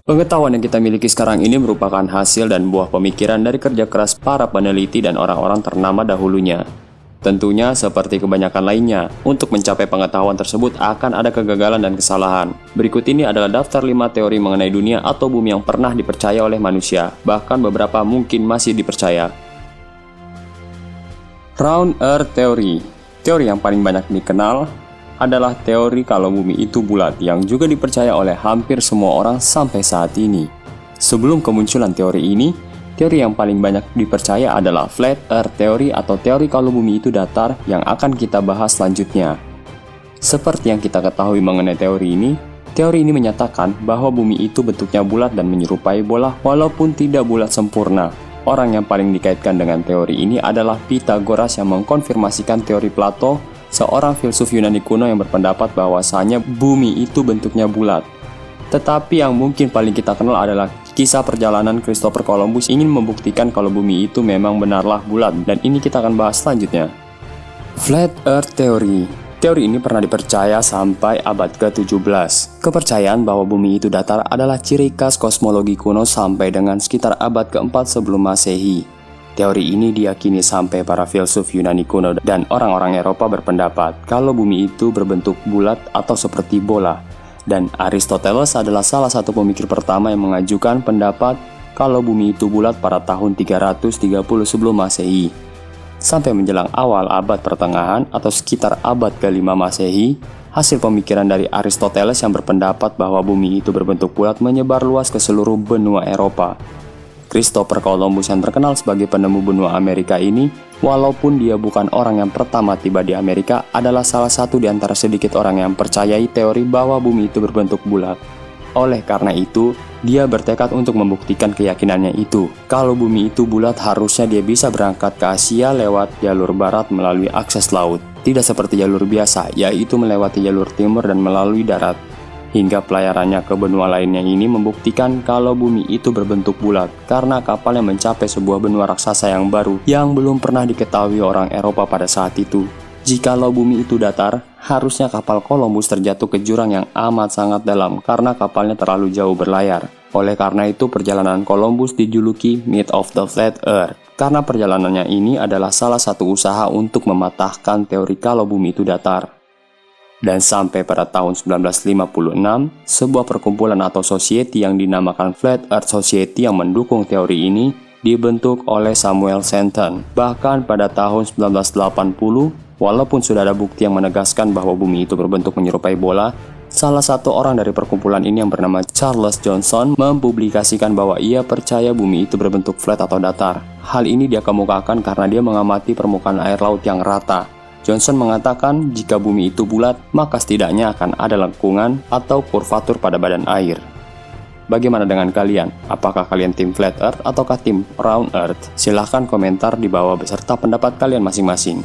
Pengetahuan yang kita miliki sekarang ini merupakan hasil dan buah pemikiran dari kerja keras para peneliti dan orang-orang ternama dahulunya. Tentunya, seperti kebanyakan lainnya, untuk mencapai pengetahuan tersebut akan ada kegagalan dan kesalahan. Berikut ini adalah daftar 5 teori mengenai dunia atau bumi yang pernah dipercaya oleh manusia, bahkan beberapa mungkin masih dipercaya. Round Earth Theory. Teori yang paling banyak dikenal adalah teori kalau bumi itu bulat, yang juga dipercaya oleh hampir semua orang sampai saat ini. Sebelum kemunculan teori ini, teori yang paling banyak dipercaya adalah Flat Earth Theory atau teori kalau bumi itu datar yang akan kita bahas selanjutnya. Seperti yang kita ketahui mengenai teori ini menyatakan bahwa bumi itu bentuknya bulat dan menyerupai bola walaupun tidak bulat sempurna. Orang yang paling dikaitkan dengan teori ini adalah Pythagoras yang mengkonfirmasikan teori Plato, seorang filsuf Yunani kuno yang berpendapat bahwasanya bumi itu bentuknya bulat. Tetapi yang mungkin paling kita kenal adalah kisah perjalanan Christopher Columbus ingin membuktikan kalau bumi itu memang benarlah bulat, dan ini kita akan bahas selanjutnya. Flat Earth Theory. Teori ini pernah dipercaya sampai abad ke-17. Kepercayaan bahwa bumi itu datar adalah ciri khas kosmologi kuno sampai dengan sekitar abad ke-4 sebelum Masehi. Teori ini diyakini sampai para filsuf Yunani kuno dan orang-orang Eropa berpendapat kalau bumi itu berbentuk bulat atau seperti bola. Dan Aristoteles adalah salah satu pemikir pertama yang mengajukan pendapat kalau bumi itu bulat pada tahun 330 sebelum Masehi. Sampai menjelang awal abad pertengahan atau sekitar abad ke-5 Masehi, hasil pemikiran dari Aristoteles yang berpendapat bahwa bumi itu berbentuk bulat menyebar luas ke seluruh benua Eropa. Christopher Columbus yang terkenal sebagai penemu benua Amerika ini, walaupun dia bukan orang yang pertama tiba di Amerika, adalah salah satu di antara sedikit orang yang percayai teori bahwa bumi itu berbentuk bulat. Oleh karena itu, dia bertekad untuk membuktikan keyakinannya itu. Kalau bumi itu bulat, harusnya dia bisa berangkat ke Asia lewat jalur barat melalui akses laut. Tidak seperti jalur biasa, yaitu melewati jalur timur dan melalui darat. Hingga pelayarannya ke benua lainnya ini membuktikan kalau bumi itu berbentuk bulat karena kapal yang mencapai sebuah benua raksasa yang baru yang belum pernah diketahui orang Eropa pada saat itu. Jikalau bumi itu datar, harusnya kapal Columbus terjatuh ke jurang yang amat sangat dalam karena kapalnya terlalu jauh berlayar. Oleh karena itu, perjalanan Columbus dijuluki Myth of the Flat Earth karena perjalanannya ini adalah salah satu usaha untuk mematahkan teori kalau bumi itu datar. Dan sampai pada tahun 1956, sebuah perkumpulan atau society yang dinamakan Flat Earth Society yang mendukung teori ini dibentuk oleh Samuel Shenton. Bahkan pada tahun 1980, walaupun sudah ada bukti yang menegaskan bahwa bumi itu berbentuk menyerupai bola, salah satu orang dari perkumpulan ini yang bernama Charles Johnson mempublikasikan bahwa ia percaya bumi itu berbentuk flat atau datar. Hal ini dia kemukakan karena dia mengamati permukaan air laut yang rata. Johnson mengatakan jika bumi itu bulat, maka setidaknya akan ada lengkungan atau kurvatur pada badan air. Bagaimana dengan kalian? Apakah kalian tim Flat Earth ataukah tim Round Earth? Silahkan komentar di bawah beserta pendapat kalian masing-masing.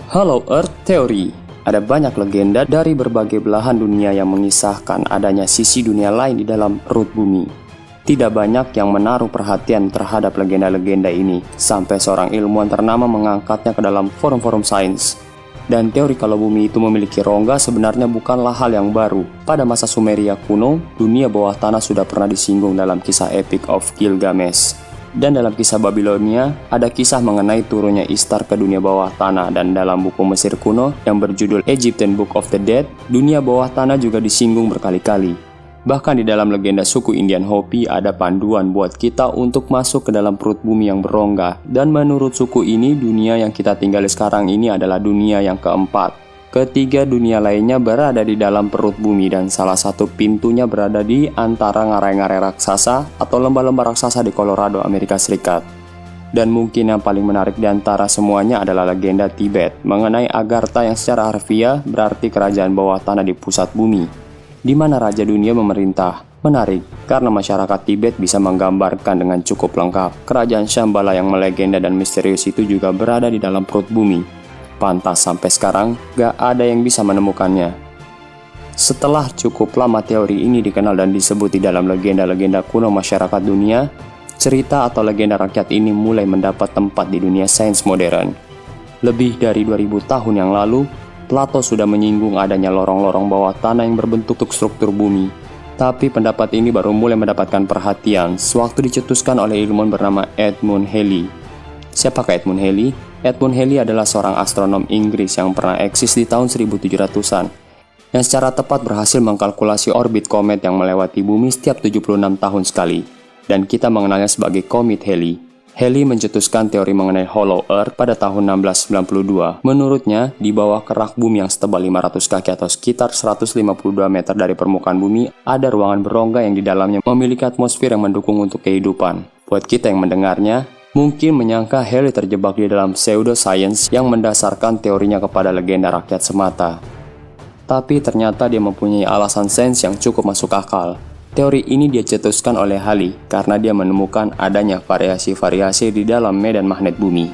Hollow Earth Theory. Ada banyak legenda dari berbagai belahan dunia yang mengisahkan adanya sisi dunia lain di dalam perut bumi. Tidak banyak yang menaruh perhatian terhadap legenda-legenda ini, sampai seorang ilmuwan ternama mengangkatnya ke dalam forum-forum sains. Dan teori kalau bumi itu memiliki rongga sebenarnya bukanlah hal yang baru. Pada masa Sumeria kuno, dunia bawah tanah sudah pernah disinggung dalam kisah Epic of Gilgamesh. Dan dalam kisah Babilonia, ada kisah mengenai turunnya Ishtar ke dunia bawah tanah. Dan dalam buku Mesir kuno yang berjudul Egyptian Book of the Dead, dunia bawah tanah juga disinggung berkali-kali. Bahkan di dalam legenda suku Indian Hopi ada panduan buat kita untuk masuk ke dalam perut bumi yang berongga. Dan menurut suku ini, dunia yang kita tinggali sekarang ini adalah dunia yang keempat. Ketiga dunia lainnya berada di dalam perut bumi dan salah satu pintunya berada di antara ngarai-ngarai raksasa atau lembah-lembah raksasa di Colorado, Amerika Serikat. Dan mungkin yang paling menarik di antara semuanya adalah legenda Tibet mengenai Agartha yang secara harfiah berarti kerajaan bawah tanah di pusat bumi, di mana Raja Dunia memerintah. Menarik, karena masyarakat Tibet bisa menggambarkan dengan cukup lengkap. Kerajaan Shambhala yang melegenda dan misterius itu juga berada di dalam perut bumi. Pantas sampai sekarang, gak ada yang bisa menemukannya. Setelah cukup lama teori ini dikenal dan disebut di dalam legenda-legenda kuno masyarakat dunia, cerita atau legenda rakyat ini mulai mendapat tempat di dunia sains modern. Lebih dari 2000 tahun yang lalu, Plato sudah menyinggung adanya lorong-lorong bawah tanah yang berbentuk struktur bumi. Tapi pendapat ini baru mulai mendapatkan perhatian sewaktu dicetuskan oleh ilmuwan bernama Edmund Halley. Siapakah Edmund Halley? Edmund Halley adalah seorang astronom Inggris yang pernah eksis di tahun 1700-an, yang secara tepat berhasil mengkalkulasi orbit komet yang melewati bumi setiap 76 tahun sekali, dan kita mengenalnya sebagai komet Halley. Halley mencetuskan teori mengenai Hollow Earth pada tahun 1692. Menurutnya, di bawah kerak bumi yang setebal 500 kaki atau sekitar 152 meter dari permukaan bumi, ada ruangan berongga yang di dalamnya memiliki atmosfer yang mendukung untuk kehidupan. Buat kita yang mendengarnya, mungkin menyangka Halley terjebak di dalam pseudoscience yang mendasarkan teorinya kepada legenda rakyat semata. Tapi ternyata dia mempunyai alasan sains yang cukup masuk akal. Teori ini dia cetuskan oleh Halley karena dia menemukan adanya variasi-variasi di dalam medan magnet bumi.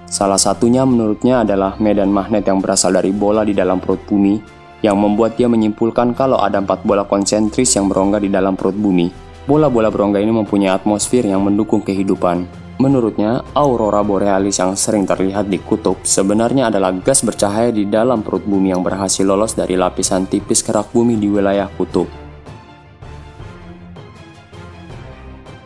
Salah satunya menurutnya adalah medan magnet yang berasal dari bola di dalam perut bumi, yang membuat dia menyimpulkan kalau ada 4 bola konsentris yang berongga di dalam perut bumi. Bola-bola berongga ini mempunyai atmosfer yang mendukung kehidupan. Menurutnya, aurora borealis yang sering terlihat di kutub sebenarnya adalah gas bercahaya di dalam perut bumi yang berhasil lolos dari lapisan tipis kerak bumi di wilayah kutub.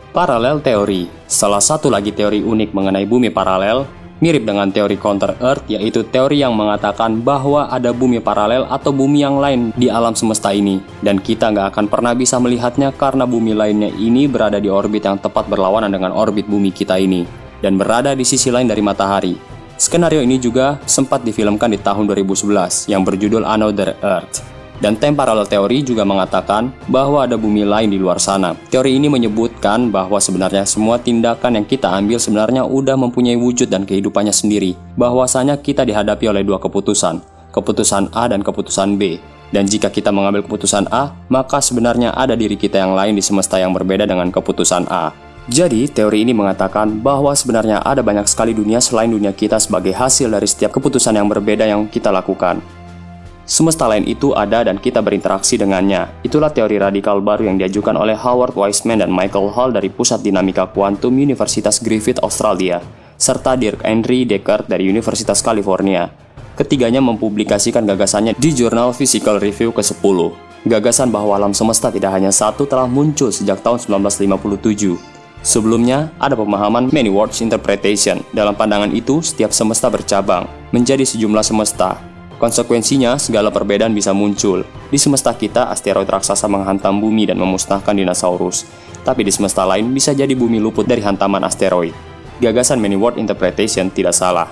Paralel teori. Salah satu lagi teori unik mengenai bumi paralel, mirip dengan teori counter Earth, yaitu teori yang mengatakan bahwa ada bumi paralel atau bumi yang lain di alam semesta ini, dan kita nggak akan pernah bisa melihatnya karena bumi lainnya ini berada di orbit yang tepat berlawanan dengan orbit bumi kita ini, dan berada di sisi lain dari matahari. Skenario ini juga sempat difilmkan di tahun 2011 yang berjudul Another Earth. Dan temporal teori juga mengatakan bahwa ada bumi lain di luar sana. Teori ini menyebutkan bahwa sebenarnya semua tindakan yang kita ambil sebenarnya udah mempunyai wujud dan kehidupannya sendiri. Bahwasanya kita dihadapi oleh 2 keputusan, keputusan A dan keputusan B. Dan jika kita mengambil keputusan A, maka sebenarnya ada diri kita yang lain di semesta yang berbeda dengan keputusan A. Jadi, teori ini mengatakan bahwa sebenarnya ada banyak sekali dunia selain dunia kita sebagai hasil dari setiap keputusan yang berbeda yang kita lakukan. Semesta lain itu ada dan kita berinteraksi dengannya. Itulah teori radikal baru yang diajukan oleh Howard Wiseman dan Michael Hall dari Pusat Dinamika Kuantum Universitas Griffith, Australia, serta Dirk Henry Deckard dari Universitas California. Ketiganya mempublikasikan gagasannya di jurnal Physical Review ke-10. Gagasan bahwa alam semesta tidak hanya satu telah muncul sejak tahun 1957. Sebelumnya, ada pemahaman Many Worlds Interpretation. Dalam pandangan itu, setiap semesta bercabang menjadi sejumlah semesta. Konsekuensinya, segala perbedaan bisa muncul. Di semesta kita, asteroid raksasa menghantam bumi dan memusnahkan dinosaurus. Tapi di semesta lain, bisa jadi bumi luput dari hantaman asteroid. Gagasan Many World Interpretation tidak salah.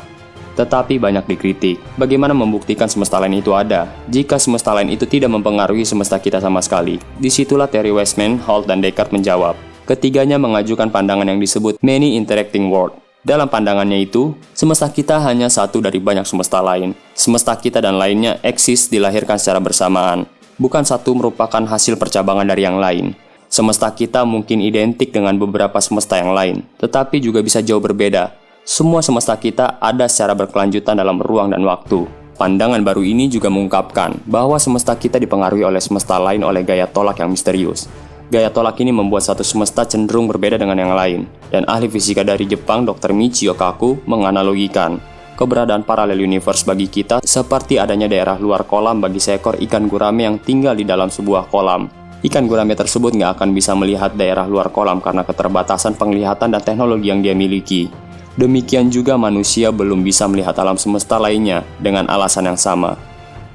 Tetapi banyak dikritik. Bagaimana membuktikan semesta lain itu ada, jika semesta lain itu tidak mempengaruhi semesta kita sama sekali? Disitulah teori Wiseman, Hall, dan Deckard menjawab. Ketiganya mengajukan pandangan yang disebut Many Interacting World. Dalam pandangannya itu, semesta kita hanya satu dari banyak semesta lain. Semesta kita dan lainnya eksis dilahirkan secara bersamaan. Bukan satu merupakan hasil percabangan dari yang lain. Semesta kita mungkin identik dengan beberapa semesta yang lain, tetapi juga bisa jauh berbeda. Semua semesta kita ada secara berkelanjutan dalam ruang dan waktu. Pandangan baru ini juga mengungkapkan bahwa semesta kita dipengaruhi oleh semesta lain oleh gaya tolak yang misterius. Gaya tolak ini membuat satu semesta cenderung berbeda dengan yang lain, dan ahli fisika dari Jepang Dr. Michio Kaku menganalogikan keberadaan paralel universe bagi kita seperti adanya daerah luar kolam bagi seekor ikan gurame yang tinggal di dalam sebuah kolam. Ikan gurame tersebut nggak akan bisa melihat daerah luar kolam karena keterbatasan penglihatan dan teknologi yang dia miliki. Demikian juga manusia belum bisa melihat alam semesta lainnya dengan alasan yang sama.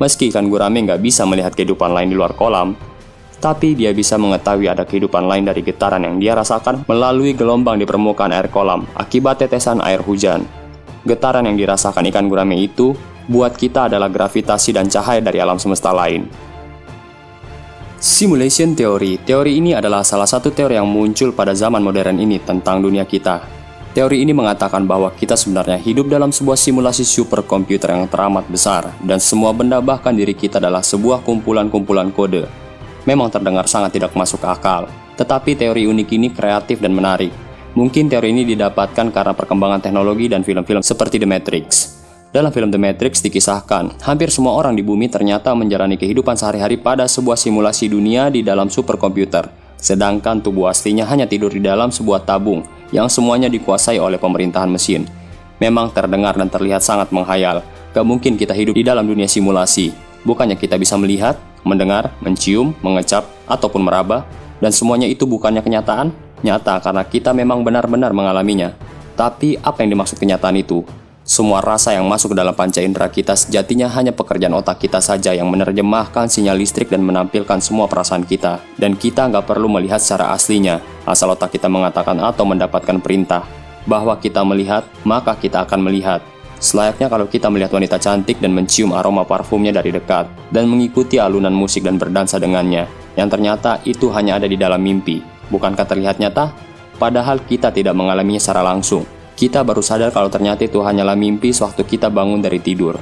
Meski ikan gurame nggak bisa melihat kehidupan lain di luar kolam, tapi dia bisa mengetahui ada kehidupan lain dari getaran yang dia rasakan melalui gelombang di permukaan air kolam akibat tetesan air hujan. Getaran yang dirasakan ikan gurame itu buat kita adalah gravitasi dan cahaya dari alam semesta lain. Simulation Theory. Teori ini adalah salah satu teori yang muncul pada zaman modern ini tentang dunia kita. Teori ini mengatakan bahwa kita sebenarnya hidup dalam sebuah simulasi superkomputer yang teramat besar, dan semua benda bahkan diri kita adalah sebuah kumpulan-kumpulan kode. Memang terdengar sangat tidak masuk akal, tetapi teori unik ini kreatif dan menarik. Mungkin teori ini didapatkan karena perkembangan teknologi dan film-film seperti The Matrix. Dalam film The Matrix dikisahkan, hampir semua orang di bumi ternyata menjalani kehidupan sehari-hari pada sebuah simulasi dunia di dalam superkomputer, sedangkan tubuh aslinya hanya tidur di dalam sebuah tabung yang semuanya dikuasai oleh pemerintahan mesin. Memang terdengar dan terlihat sangat menghayal, Gak mungkin kita hidup di dalam dunia simulasi. Bukannya kita bisa melihat, mendengar, mencium, mengecap, ataupun meraba, dan semuanya itu bukannya kenyataan? Nyata karena kita memang benar-benar mengalaminya. Tapi apa yang dimaksud kenyataan itu? Semua rasa yang masuk ke dalam panca indera kita sejatinya hanya pekerjaan otak kita saja yang menerjemahkan sinyal listrik dan menampilkan semua perasaan kita. Dan kita nggak perlu melihat secara aslinya, asal otak kita mengatakan atau mendapatkan perintah bahwa kita melihat, maka kita akan melihat. Selayaknya kalau kita melihat wanita cantik dan mencium aroma parfumnya dari dekat, dan mengikuti alunan musik dan berdansa dengannya, yang ternyata itu hanya ada di dalam mimpi. Bukankah terlihat nyata? Padahal kita tidak mengalaminya secara langsung. Kita baru sadar kalau ternyata itu hanyalah mimpi sewaktu kita bangun dari tidur.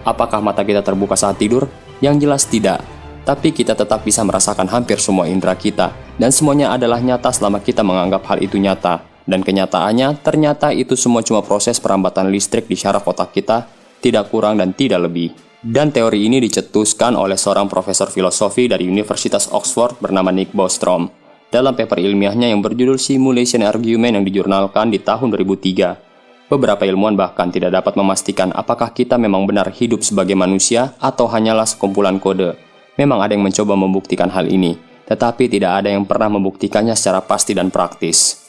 Apakah mata kita terbuka saat tidur? Yang jelas tidak. Tapi kita tetap bisa merasakan hampir semua indera kita, dan semuanya adalah nyata selama kita menganggap hal itu nyata. Dan kenyataannya, ternyata itu semua cuma proses perambatan listrik di syaraf otak kita, tidak kurang dan tidak lebih. Dan teori ini dicetuskan oleh seorang profesor filosofi dari Universitas Oxford bernama Nick Bostrom dalam paper ilmiahnya yang berjudul Simulation Argument yang dijurnalkan di tahun 2003. Beberapa ilmuwan bahkan tidak dapat memastikan apakah kita memang benar hidup sebagai manusia atau hanyalah sekumpulan kode. Memang ada yang mencoba membuktikan hal ini, tetapi tidak ada yang pernah membuktikannya secara pasti dan praktis.